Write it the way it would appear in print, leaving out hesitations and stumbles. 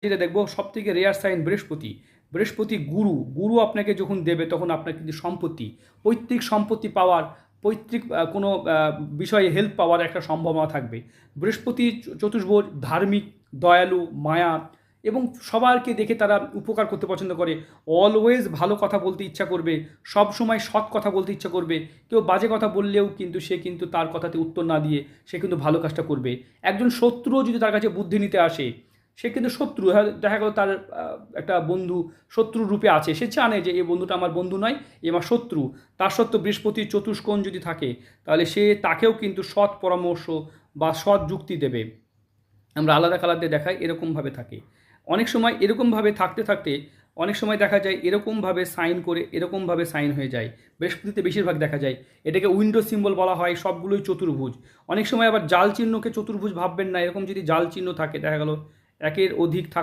যেটা দেখবো সবথেকে রেয়ার সাইন বৃহস্পতি। বৃহস্পতি গুরু, গুরু আপনাকে যখন দেবে তখন আপনার কিন্তু সম্পত্তি, পৈতৃক সম্পত্তি পাওয়ার, পৈতৃক কোনো বিষয়ে হেল্প পাওয়ার একটা সম্ভাবনা থাকবে। বৃহস্পতি চতুর্ভুজ, ধার্মিক, দয়ালু, মায়া এবং সবারকে দেখে তারা উপকার করতে পছন্দ করে। অলওয়েজ ভালো কথা বলতে ইচ্ছা করবে, সব সময় সৎ কথা বলতে ইচ্ছা করবে। কেউ বাজে কথা বললেও কিন্তু সে কিন্তু তার কথাতে উত্তর না দিয়ে সে কিন্তু ভালো কাজটা করবে। একজন শত্রুও যদি তার কাছে বুদ্ধি নিতে আসে, সে কিন্তু শত্রু, হ্যাঁ, দেখা গেল তার একটা বন্ধু শত্রুর রূপে আছে, সে জানে যে এই বন্ধুটা আমার বন্ধু নয়, এ আমার শত্রু। তার সত্ত্বেও বৃহস্পতির চতুষ্কোণ যদি থাকে তাহলে সে তাকেও কিন্তু সৎ পরামর্শ বা সৎ যুক্তি দেবে। আমরা আলাদা কালার দিয়ে দেখাই এরকমভাবে থাকে। অনেক সময় এরকমভাবে থাকতে থাকতে অনেক সময় দেখা যায় এরকমভাবে সাইন করে এরকমভাবে সাইন হয়ে যায়। বৃহস্পতিতে বেশিরভাগ দেখা যায়। এটাকে উইন্ডো সিম্বল বলা হয়, সবগুলোই চতুর্ভুজ। অনেক সময় আবার জাল চিহ্নকে চতুর্ভুজ ভাববেন না, এরকম যদি জাল চিহ্ন থাকে দেখা গেল একের অধিক থাকলে